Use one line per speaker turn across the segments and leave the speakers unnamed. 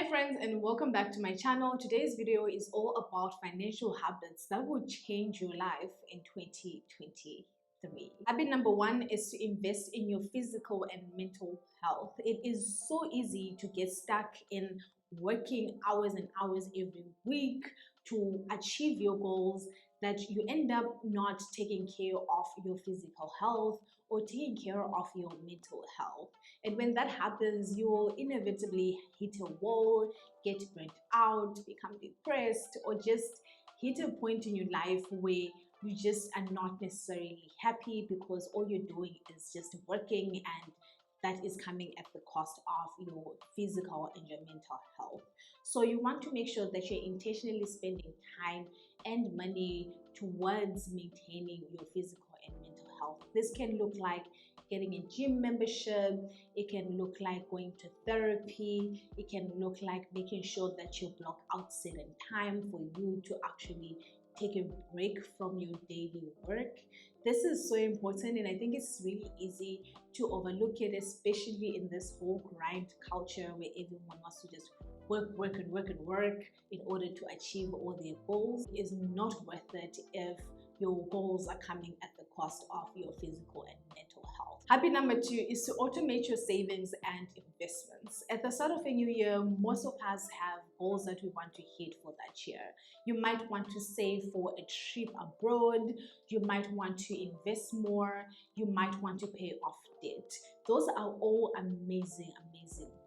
Hi friends, and welcome back to my channel. Today's video is all about financial habits that will change your life in 2023. Habit number one is to invest in your physical and mental health. It is so easy to get stuck in working hours and hours every week to achieve your goals that you end up not taking care of your physical health or taking care of your mental health. And when that happens, you will inevitably hit a wall, get burnt out, become depressed, or just hit a point in your life where you just are not necessarily happy because all you're doing is just working, and that is coming at the cost of your physical and your mental health. So you want to make sure that you're intentionally spending time and money towards maintaining your physical and mental health. This can look like getting a gym membership, it can look like going to therapy, it can look like making sure that you block out certain time for you to actually take a break from your daily work. This is so important, and I think it's really easy to overlook it, especially in this whole grind culture where everyone wants to just work in order to achieve all their goals. It is not worth it if your goals are coming at the cost of your physical and mental health. Habit number two is to automate your savings and investments. At the start of a new year, most of us have goals that we want to hit for that year. You might want to save for a trip abroad, you might want to invest more, you might want to pay off debt. Those are all amazing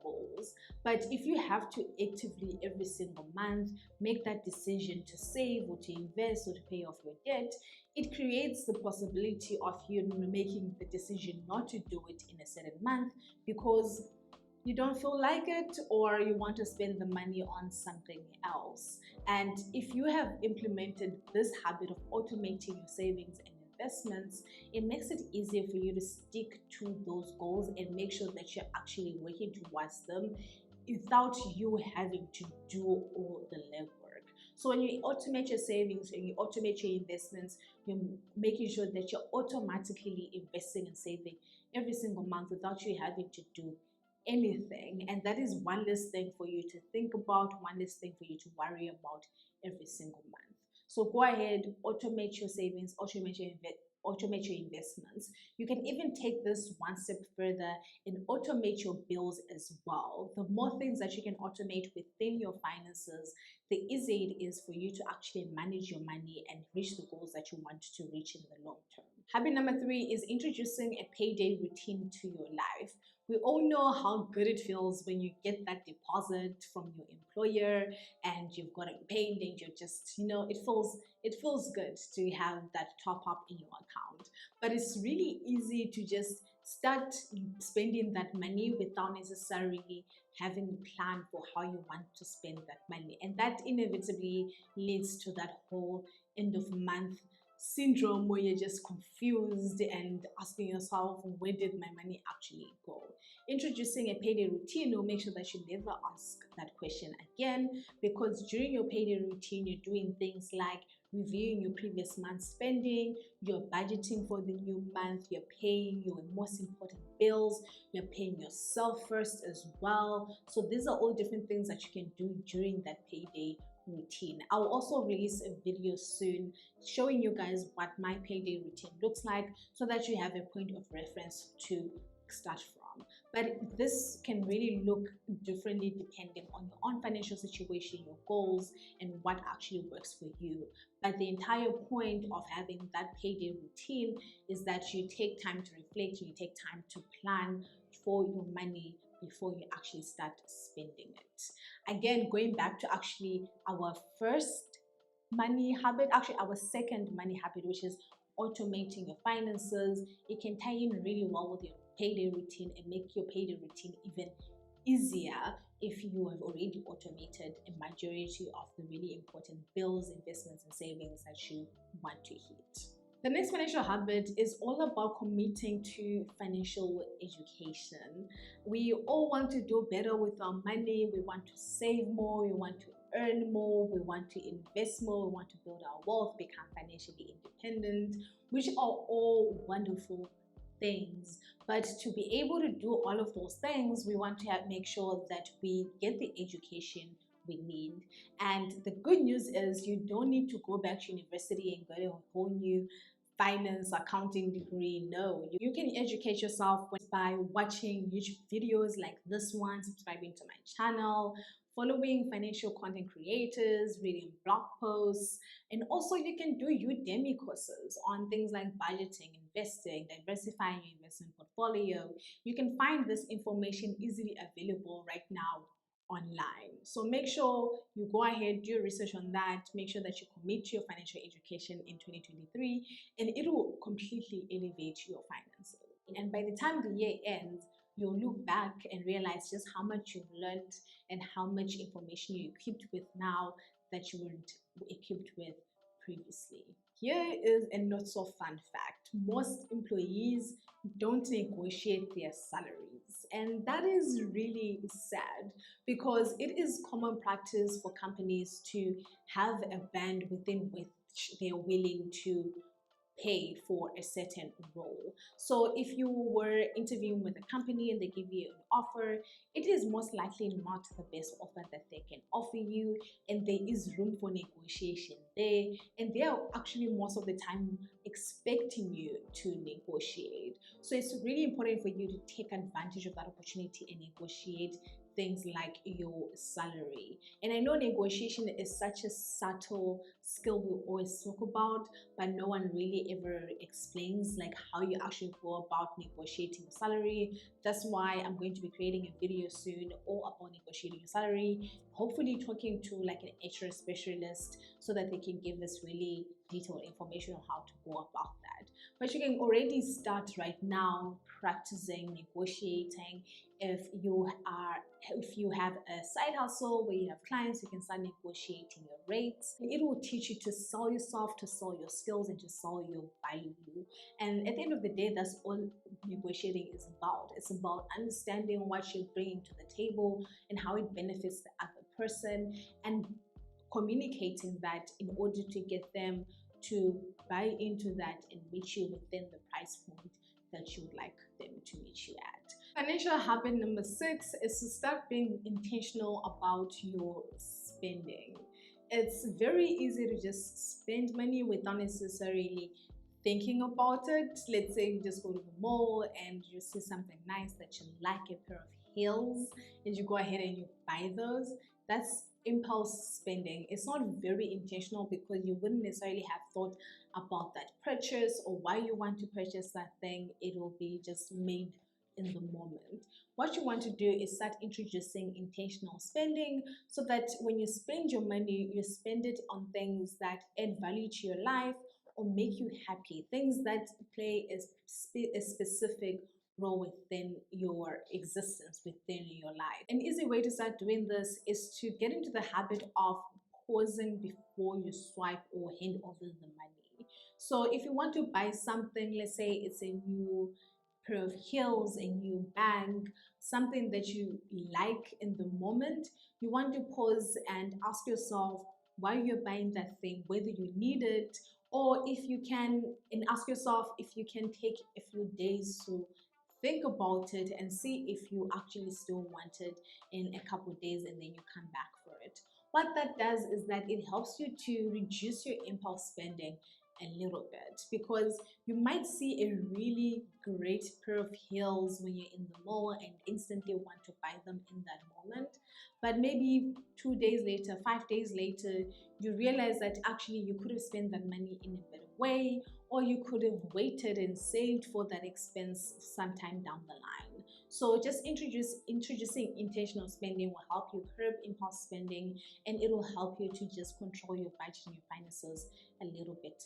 goals. But if you have to actively every single month make that decision to save or to invest or to pay off your debt, it creates the possibility of you making the decision not to do it in a certain month because you don't feel like it, or you want to spend the money on something else. And if you have implemented this habit of automating your savings and investments, it makes it easier for you to stick to those goals and make sure that you're actually working towards them without you having to do all the legwork. So when you automate your savings and you automate your investments, you're making sure that you're automatically investing and saving every single month without you having to do anything. And that is one less thing for you to think about, one less thing for you to worry about every single month. So go ahead, automate your savings, automate your investments. You can even take this one step further and automate your bills as well. The more things that you can automate within your finances, the easier it is for you to actually manage your money and reach the goals that you want to reach in the long term. Habit number three is introducing a payday routine to your life. We all know how good it feels when you get that deposit from your employer and you've got a payday and you're just, it feels good to have that top up in your account. But it's really easy to just start spending that money without necessarily having a plan for how you want to spend that money. And that inevitably leads to that whole end of month syndrome where you're just confused and asking yourself, where did my money actually go? Introducing a payday routine will make sure that you never ask that question again, because during your payday routine, you're doing things like reviewing your previous month's spending, you're budgeting for the new month, you're paying your most important bills, you're paying yourself first as well. So these are all different things that you can do during that payday routine. I'll also release a video soon showing you guys what my payday routine looks like so that you have a point of reference to start from. But this can really look differently depending on your own financial situation, your goals, and what actually works for you. But the entire point of having that payday routine is that you take time to reflect, you take time to plan for your money before you actually start spending it. Again, going back to actually our first money habit, actually our second money habit, which is automating your finances. It can tie in really well with your payday routine and make your payday routine even easier if you have already automated a majority of the really important bills, investments, and savings that you want to hit. The next financial habit is all about committing to financial education. We all want to do better with our money. We want to save more. We want to earn more. We want to invest more. We want to build our wealth, become financially independent, which are all wonderful things. But to be able to do all of those things, we want to make sure that we get the education we need. And the good news is you don't need to go back to university and get a whole new finance accounting degree. No, you can educate yourself by watching YouTube videos like this one, subscribing to my channel, following financial content creators, reading blog posts, and also you can do Udemy courses on things like budgeting, investing, diversifying your investment portfolio. You can find this information easily available right now online. So make sure you go ahead, do your research on that, make sure that you commit to your financial education in 2023, and it will completely elevate your finances. And by the time the year ends, you'll look back and realize just how much you've learned and how much information you're equipped with now that you weren't equipped with previously. Here is a not so fun fact. Most employees don't negotiate their salaries, and that is really sad because it is common practice for companies to have a band within which they're willing to pay for a certain role. So if you were interviewing with a company and they give you an offer, it is most likely not the best offer that they can offer you, and there is room for negotiation there, and they are actually most of the time expecting you to negotiate. So it's really important for you to take advantage of that opportunity and negotiate things like your salary. And I know negotiation is such a subtle skill we always talk about, but no one really ever explains like how you actually go about negotiating salary. That's why I'm going to be creating a video soon all about negotiating your salary, hopefully talking to like an HR specialist so that they can give us really detailed information on how to go about that. But you can already start right now practicing negotiating. If you have a side hustle where you have clients, you can start negotiating your rates. It will teach you to sell yourself, to sell your skills, and to sell your value. And at the end of the day, that's all negotiating is about. It's about understanding what you're bringing to the table and how it benefits the other person, and communicating that in order to get them to buy into that and meet you within the price point that you would like them to meet you at. Financial habit number 6 is to start being intentional about your spending. It's very easy to just spend money without necessarily thinking about it. Let's say you just go to the mall and you see something nice that you like, a pair of heels, and you go ahead and you buy those. That's impulse spending. It's not very intentional because you wouldn't necessarily have thought about that purchase or why you want to purchase that thing. It will be just made in the moment. What you want to do is start introducing intentional spending so that when you spend your money, you spend it on things that add value to your life or make you happy, things that play a specific role within your existence, within your life. An easy way to start doing this is to get into the habit of pausing before you swipe or hand over the money. So if you want to buy something, let's say it's a new pair of heels, a new bag, something that you like in the moment, you want to pause and ask yourself why you're buying that thing, whether you need it, or if you can, and ask yourself if you can take a few days to think about it and see if you actually still want it in a couple of days, and then you come back for it. What that does is that it helps you to reduce your impulse spending a little bit, because you might see a really great pair of heels when you're in the mall and instantly want to buy them in that moment, but maybe 2 days later, 5 days later, you realize that actually you could have spent that money in a better way, or you could have waited and saved for that expense sometime down the line. So just introducing intentional spending will help you curb impulse spending, and it will help you to just control your budget and your finances a little bit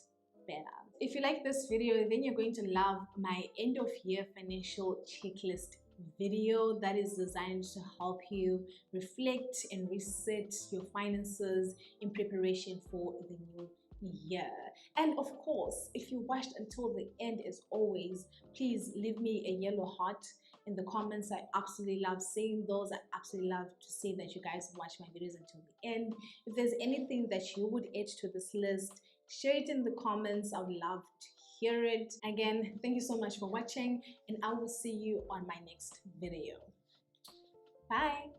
better. If you like this video, then you're going to love my end of year financial checklist video that is designed to help you reflect and reset your finances in preparation for the new year. And of course, if you watched until the end, as always, please leave me a yellow heart in the comments. I absolutely love seeing those. I absolutely love to see that you guys watch my videos until the end. If there's anything that you would add to this list, share it in the comments. I would love to hear it. Again, thank you so much for watching, and I will see you on my next video. Bye.